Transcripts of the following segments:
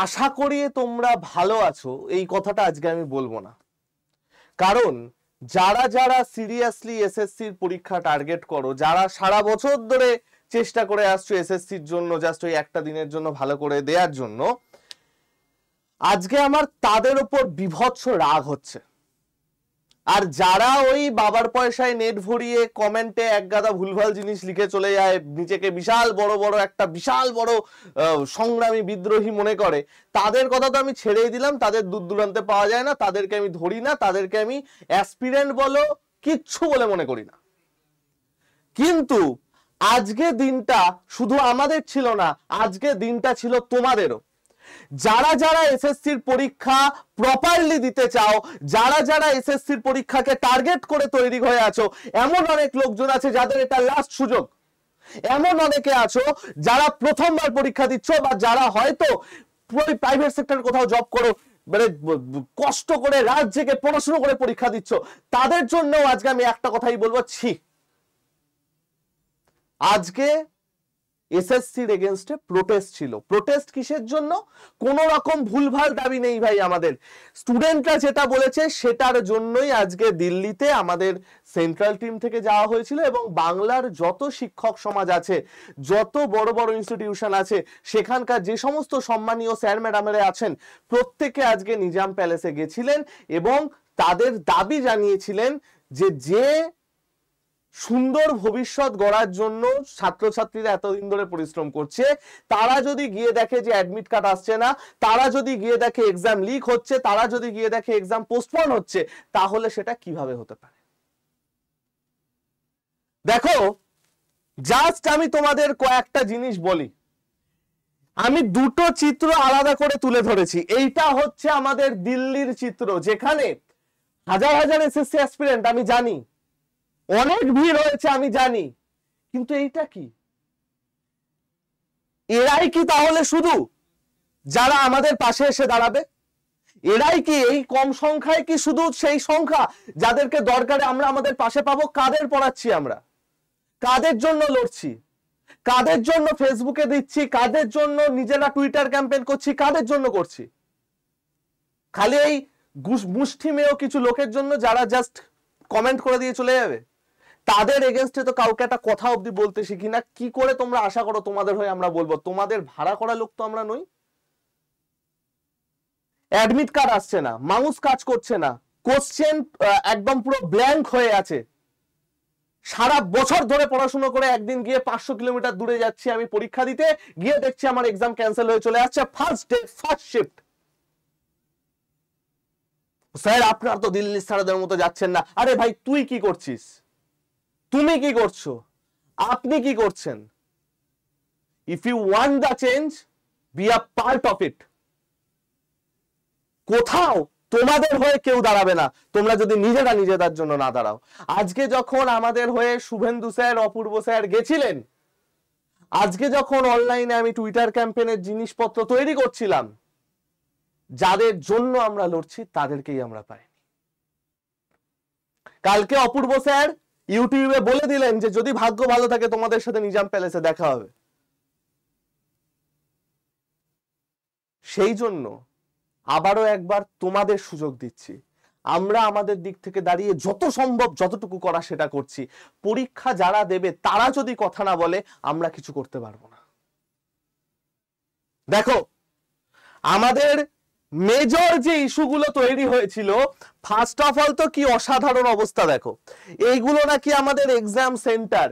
আশা করি তোমরা ভালো আছো, এই কথাটা আজকে আমি বলবো না। কারণ যারা যারা সিরিয়াসলি এসএসসির পরীক্ষা টার্গেট করো, যারা সারা বছর ধরে চেষ্টা করে আসছো এসএসসির জন্য, জাস্ট ওই একটা দিনের জন্য ভালো করে দেওয়ার জন্য, আজকে আমার তাদের উপর বিভৎস রাগ হচ্ছে। আর যারা ওই বাবার পয়সায় নেট ভরিয়ে কমেন্টে একগাদা ভুলভাল জিনিস লিখে চলে যায়, নিজেকে বিশাল বড় একটা বিশাল বড় সংগ্রামী বিদ্রোহী মনে করে, তাদের কথা তো আমি ছেড়েই দিলাম। তাদের দূর দূরান্তে পাওয়া যায় না, তাদেরকে আমি ধরি না, তাদেরকে আমি অ্যাসপিরেন্ট বলো কিচ্ছু বলে মনে করি না। কিন্তু আজকে দিনটা শুধু আমাদের ছিল না, আজকে দিনটা ছিল তোমাদেরও। যারা যারা এসএসসির পরীক্ষা প্রপারলি দিতে চাও, যারা যারা এসএসসির পরীক্ষাকে টার্গেট করে তৈরি হয়ে আছো, এমন অনেক লোকজন আছে যাদের এটা লাস্ট সুযোগ। এমন অনেকে আছো যারা প্রথমবার পরীক্ষা দিচ্ছ, বা যারা হয়তো প্রাইভেট সেক্টর কোথাও জব করো, মানে কষ্ট করে রাত জেগে পড়াশোনা করে পরীক্ষা দিচ্ছ, তাদের জন্য আজকে আমি একটা কথাই বলবো, ছি। আজকে এসএসসির এগেইনস্টে প্রোটেস্ট ছিল। প্রোটেস্ট কিসের জন্য? কোন রকম ভুলভাল দাবি নেই ভাই, আমাদের স্টুডেন্টরা যেটা বলেছে সেটার জন্যই আজকে দিল্লিতে আমাদের সেন্ট্রাল টিম থেকে যাওয়া হয়েছিল, এবং বাংলার যত শিক্ষক সমাজ আছে, যত বড় বড় ইনস্টিটিউশন আছে, সেখানকার যে সমস্ত সম্মানীয় স্যার ম্যাডামেরা আছেন, প্রত্যেকে আজকে নিজাম প্যালেসে গেছিলেন এবং তাদের দাবি জানিয়েছিলেন যে সুন্দর ভবিষ্যৎ গড়ার জন্য ছাত্রছাত্রীরা এতদিন ধরে পরিশ্রম করছে, তারা যদি গিয়ে দেখে যে অ্যাডমিট কার্ড আসছে না, তারা যদি গিয়ে দেখে এক্সাম লিক হচ্ছে, তারা যদি গিয়ে দেখে এক্সাম পোস্টপোন হচ্ছে, তাহলে সেটা কিভাবে হতে পারে? দেখো, জাস্ট আমি তোমাদের কয়েকটা জিনিস বলি। আমি দুটো চিত্র আলাদা করে তুলে ধরেছি। এইটা হচ্ছে আমাদের দিল্লির চিত্র, যেখানে হাজার হাজার এসএসসি অ্যাসপিরেন্ট, আমি জানি অনেক ভিড় হয়েছে, আমি জানি, কিন্তু এইটা কি? এরাই কি তাহলে শুধু যারা আমাদের পাশে এসে দাঁড়াবে? এরাই কি, এই কম সংখ্যায় কি শুধু সেই সংখ্যা যাদেরকে দরকারে আমরা আমাদের পাশে পাবো? কাদের পড়াচ্ছি আমরা? কাদের জন্য লড়ছি? কাদের জন্য ফেসবুকে দিচ্ছি? কাদের জন্য নিজেরা টুইটার ক্যাম্পেইন করছি? কাদের জন্য করছি? খালি এই মুষ্টিমেয় কিছু লোকের জন্য যারা জাস্ট কমেন্ট করে দিয়ে চলে যাবে? তাদের এগেইনস্টে তো কাউকে একটা কথা অবধি বলতে শিখি না। কি করে তোমরা আশা করো তোমাদের হয়ে আমরা বলবো? তোমাদের ভাড়া করা লোক তো আমরা নই। অ্যাডমিট কার্ড আসছে না, মাউস কাজ করছে না, কোশ্চেন একদম পুরো ব্ল্যাঙ্ক হয়ে আছে। সারা বছর ধরে পড়াশোনা করে একদিন গিয়ে 500 কিলোমিটার দূরে যাচ্ছি আমি পরীক্ষা দিতে, গিয়ে দেখছি আমার এক্সাম ক্যান্সেল হয়ে চলে আসছে first day first shift. Sir আপনার তো দিল্লি স্যারদের মতো যাচ্ছেন না। আরে ভাই, তুই কি করছিস? তুমি কি করছো? আপনি কি করছেন? If you want the change, be a part of it. কোথাও তোমাদের হয়ে কেউ দাঁড়াবে না তোমরা যদি নিজেরা নিজেদের জন্য না দাঁড়াও। আজকে যখন আমাদের হয়ে শুভেন্দু স্যার, অপূর্ব স্যার গেছিলেন, আজকে যখন অনলাইনে আমি টুইটার ক্যাম্পেইনের জিনিসপত্র তৈরি করছিলাম, যাদের জন্য আমরা লড়ছি তাদেরকেই আমরা পাইনি। কালকে অপূর্ব স্যার ইউটিউবে বলে দিলেন যে যদি ভাগ্য ভালো থাকে তোমাদের সাথে নিজাম প্যালেসে দেখা হবে। সেই জন্য আবারও একবার তোমাদের সুযোগ দিচ্ছি। আমরা আমাদের দিক থেকে দাঁড়িয়ে যত সম্ভব যতটুকু করা সেটা করছি। পরীক্ষা যারা দেবে তারা যদি কথা না বলে আমরা কিছু করতে পারবো না। দেখো, আমাদের মেজর যে ইস্যুগুলো তৈরি হয়েছিল, ফার্স্ট অফ অল তো কি অসাধারণ অবস্থা। দেখো, এইগুলো নাকি আমাদের এক্সাম সেন্টার।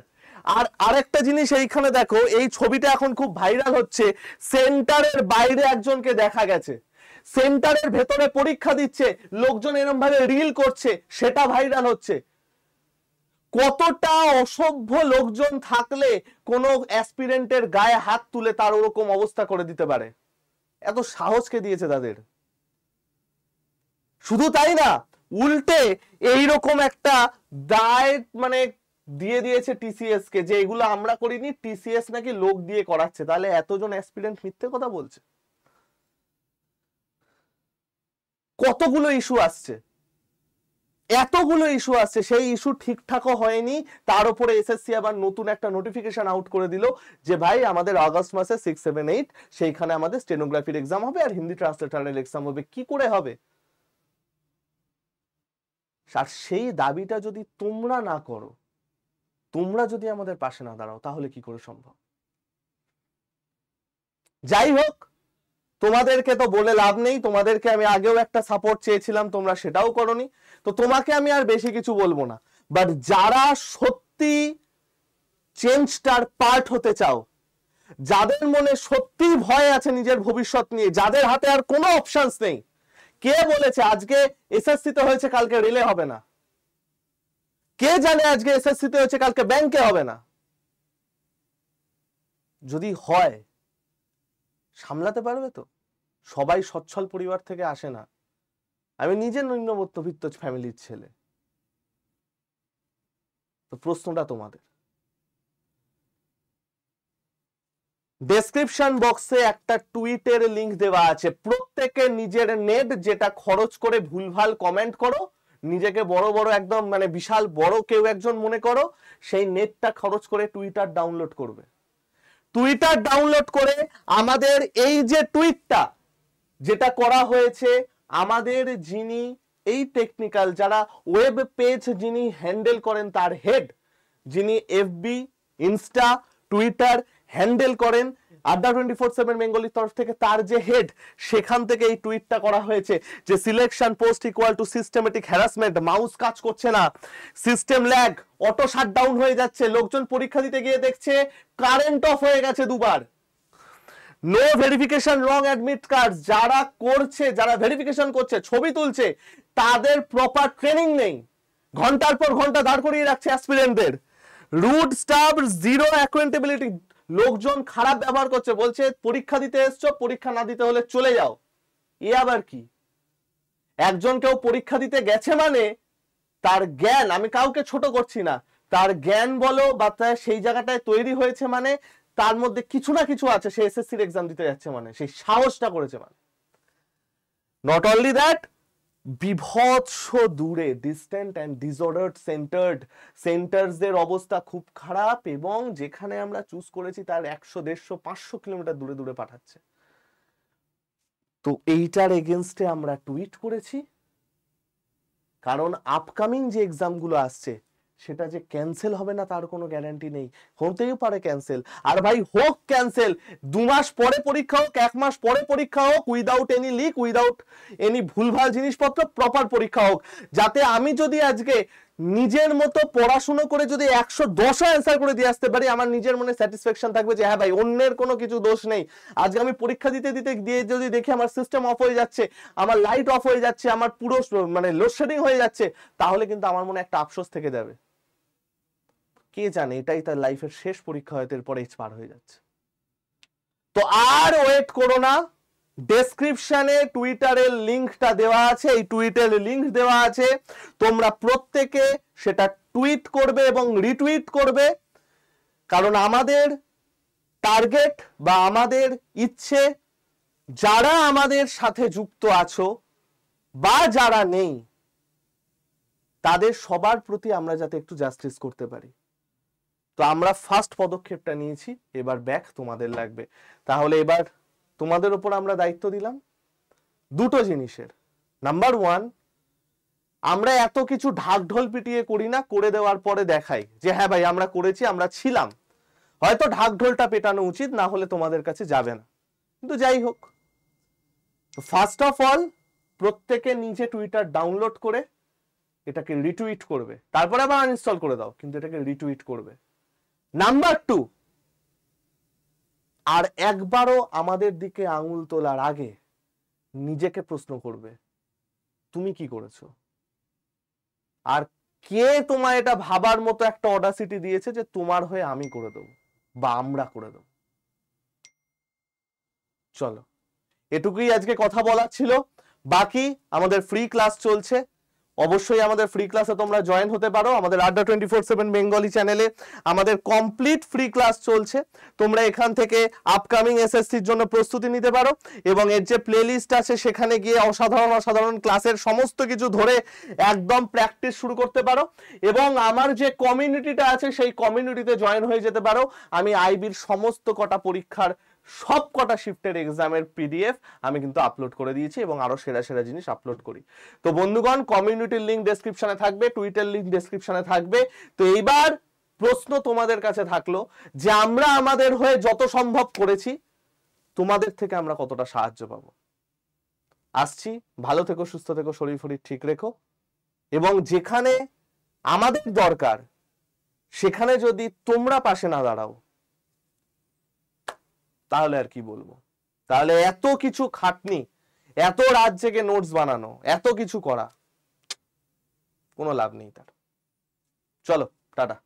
আর আরেকটা জিনিস এইখানে দেখো, এই ছবিটা এখন খুব ভাইরাল হচ্ছে। সেন্টারের বাইরে একজনকে দেখা গেছে, সেন্টারের ভেতরে পরীক্ষা দিচ্ছে, লোকজন এরকম ভাবে রিল করছে, সেটা ভাইরাল হচ্ছে। কতটা অসভ্য লোকজন থাকলে কোন অ্যাসপিরেন্টের গায়ে হাত তুলে তার ওরকম অবস্থা করে দিতে পারে? এত সাহসকে দিয়েছে তাদের। শুধু তাই না, উল্টে এইরকম একটা দায় মানে দিয়ে দিয়েছে টিসিএস কে, যে এগুলো আমরা করিনি, টিসিএস নাকি লোক দিয়ে করাচ্ছে। তাহলে এতজন অ্যাসপিরেন্ট মিথ্যে কথা বলছে? কতগুলো ইস্যু আসছে। এতগুলো ইস্যু আসছে, সেই ইস্যু ঠিকঠাকও হয়নি, তার উপরে এসএসসি আবার নতুন একটা নোটিফিকেশন আউট করে দিল যে ভাই আমাদের আগস্ট মাসে 6, 7, 8 সেইখানে আমাদের স্টেনোগ্রাফির এক্সাম হবে আর হিন্দি ট্রান্সলেটারের এক্সাম হবে। কি করে হবে? আর সেই দাবিটা যদি তোমরা না করো, তোমরা যদি আমাদের পাশে না দাঁড়াও, তাহলে কি করে সম্ভব? যাই হোক, তোমাদেরকে তো বলে লাভ নেই, তোমাদেরকে আমি আগেও একটা সাপোর্ট চেয়েছিলাম, তোমরা সেটাও করোনি, তো তোমাকে আমি আর বেশি কিছু বলবো না। বাট যারা সত্যি চেঞ্জটার পার্ট হতে চাও, যাদের মনে সত্যি ভয় আছে নিজের ভবিষ্যৎ নিয়ে, যাদের হাতে আর কোনো অপশনস নেই, কে বলেছে আজকে এসএসসি তে হয়েছে কালকে রিলে হবে না? কে জানে আজকে এসএসসি তে হয়েছে কালকে ব্যাংকে হবে না? যদি হয় সামলাতে পারবে তো? সবাই সচ্ছল পরিবার থেকে আসে না, আমি নিজে নিম্ন মধ্যবিত্ত ফ্যামিলির ছেলে। তো প্রশ্নটা তোমাদের, ডেসক্রিপশন বক্সে একটা টুইটের লিংক দেওয়া আছে, প্রত্যেকে নিজের নেট যেটা খরচ করে ভুলভাল কমেন্ট করো, নিজেকে বড় বড় একদম মানে বিশাল বড় কেউ একজন মনে করো, সেই নেটটা খরচ করে টুইটার ডাউনলোড করবে। টুইটার ডাউনলোড করে আমাদের এই যে টুইটটা যেটা করা হয়েছে, আমাদের যিনি এই টেকনিক্যাল যারা ওয়েব পেজ যিনি হ্যান্ডেল করেন, তার হেড যিনি এফবি, ইনস্টা, টুইটার হ্যান্ডেল করেন আড্ডা 24/7 বেঙ্গলির তরফ থেকে, তার যে হেড, সেখান থেকে এই টুইটটা করা হয়েছে যে selection post equal to systematic harassment, mouse কাজ করছে না, সিস্টেম ল্যাগ, অটো শাটডাউন হয়ে যাচ্ছে, লোকজন পরীক্ষা দিতে গিয়ে দেখছে কারেন্ট অফ হয়ে গেছে দুবার, নো ভেরিফিকেশন, রং অ্যাডমিট কার্ড, যারা করছে, যারা ভেরিফিকেশন করছে, ছবি তুলছে, তাদের প্রপার ট্রেনিং নেই, ঘন্টার পর ঘন্টা দাঁড় করিয়ে রাখছে অ্যাসপিরেন্টদের, রুড স্টাফ, জিরো অ্যাকাউন্টেবিলিটি, লোকজন খারাপ ব্যবহার করছে, বলছে পরীক্ষা দিতে এসছো, পরীক্ষা না দিতে হলে চলে যাও। এ আবার কি? একজন কেউ পরীক্ষা দিতে গেছে মানে তার জ্ঞান, আমি কাউকে ছোট করছি না, তার জ্ঞান বলো বা তার সেই জায়গাটায় তৈরি হয়েছে মানে তার মধ্যে কিছু না কিছু আছে, সে এসএসসির এক্সাম দিতে যাচ্ছে মানে, সেই সাহসটা করেছে মানে। নট অনলি দ্যাট, বিভৎস দূরে ডিস্ট্যান্ট অ্যান্ড ডিসঅর্ডার্ড সেন্টারদের অবস্থা খুব খারাপ, এবং যেখানে আমরা চুজ করেছি তার 100, 150, 500 কিলোমিটার দূরে দূরে পাঠাচ্ছে। তো এইটার এগেনস্টে আমরা টুইট করেছি, কারণ আপকামিং যে এক্সামগুলো আসছে সেটা যে ক্যান্সেল হবে না তার কোনো গ্যারান্টি নেই, হতেই পারে ক্যান্সেল। আর ভাই হোক ক্যান্সেল, 2 মাস পরে পরীক্ষা হোক, 1 মাস পরে পরীক্ষা হোক, without any leak, without any ভুলভাল জিনিসপত্র, প্রপার পরীক্ষা হোক, যাতে আমি যদি আজকে নিজের মতো পড়াশুনো করে যদি 110 অ্যান্সার করে দিয়ে আসতে পারি, আমার নিজের মনে স্যাটিসফ্যাকশন থাকবে যে হ্যাঁ ভাই অন্যের কোনো কিছু দোষ নেই। আজকে আমি পরীক্ষা দিতে দিতে দিয়ে যদি দেখি আমার সিস্টেম অফ হয়ে যাচ্ছে, আমার লাইট অফ হয়ে যাচ্ছে, আমার পুরো মানে লোডশেডিং হয়ে যাচ্ছে, তাহলে কিন্তু আমার মনে একটা আফসোস থেকে যাবে। কে জানে এটাই তার লাইফের শেষ পরীক্ষা, হয়তো এরপরে পার হয়ে যাচ্ছে। তো আর ওয়েট করো না, ডেসক্রিপশনে টুইটারের লিংকটা দেওয়া আছে, এই টুইটের লিংক দেওয়া আছে, তোমরা প্রত্যেকে সেটা টুইট করবে এবং রিটুইট করবে, কারণ আমাদের টার্গেট বা আমাদের ইচ্ছে, যারা আমাদের সাথে যুক্ত আছো বা যারা নেই, তাদের সবার প্রতি আমরা যাতে একটু জাস্টিস করতে পারি। তো আমরা ফার্স্ট পদক্ষেপটা নিয়েছি, এবার ব্যাক তোমাদের লাগবে। তাহলে এবার তোমাদের উপর আমরা দায়িত্ব দিলাম দুটো জিনিসের। নাম্বার 1, আমরা এত কিছু ঢাকঢোল পিটিয়ে করি না, করে দেওয়ার পরে দেখাই যে হ্যাঁ ভাই আমরা করেছি, আমরা ছিলাম, হয়তো ঢাকঢোলটা পেটানো উচিত, না হলে তোমাদের কাছে যাবে না। কিন্তু যাই হোক, ফার্স্ট অফ অল প্রত্যেকে নিজে টুইটার ডাউনলোড করে এটাকে রিটুইট করবে, তারপরে আবার আনইনস্টল করে দাও, কিন্তু এটাকে রিটুইট করবে। নাম্বার 2, আর একবারও আমাদের দিকে আঙুল তোলার আগে নিজেকে প্রশ্ন করবে তুমি কি করেছো, আর কে তোমার এটা ভাবার মতো একটা অডাসিটি দিয়েছে যে তোমার হয়ে আমি করে দেবো বা আমরা করে দেবো। চলো, এটুকুই আজকে কথা বলার ছিল। বাকি আমাদের ফ্রি ক্লাস চলছে, অবশ্যই আমাদের ফ্রি ক্লাসে তোমরা জয়েন হতে পারো। আমাদের আড্ডা 24/7 বেঙ্গলি চ্যানেলে আমাদের কমপ্লিট ফ্রি ক্লাস চলছে। তোমরা এখান থেকে আপকামিং এসএসসির জন্য প্রস্তুতি নিতে পারো এবং এর যে প্লেলিস্ট আছে সেখানে গিয়ে অসাধারণ অসাধারণ ক্লাসের সমস্ত কিছু ধরে একদম প্র্যাকটিস শুরু করতে পারো এবং আমার যে কমিউনিটিটা আছে সেই কমিউনিটিতে জয়েন হয়ে যেতে পারো। আমি আইবির সমস্ত কটা পরীক্ষার সব কটা শিফটের এক্সামের পিডিএফ আমি কিন্তু আপলোড করে দিয়েছি এবং আরো সেরা সেরা জিনিস আপলোড করি। তো বন্ধুগণ, কমিউনিটির লিংক ডেসক্রিপশনে থাকবে, টুইটার লিংক ডেসক্রিপশনে থাকবে। তো এইবার প্রশ্ন তোমাদের কাছে থাকলো যে আমরা আমাদের হয়ে যত সম্ভব করেছি, তোমাদের থেকে আমরা কতটা সাহায্য পাবো। আসছি, ভালো থেকো, সুস্থ থেকো, শরীর ফরীর ঠিক রেখো এবং যেখানে আমাদের দরকার সেখানে যদি তোমরা পাশে না দাঁড়াও তাহলে আর কি বলবো। তাহলে এত কিছু খাটনি, এত রাত জেগে নোটস বানানো, এত কিছু করা, কোনো লাভ নেই তার। চলো টাটা।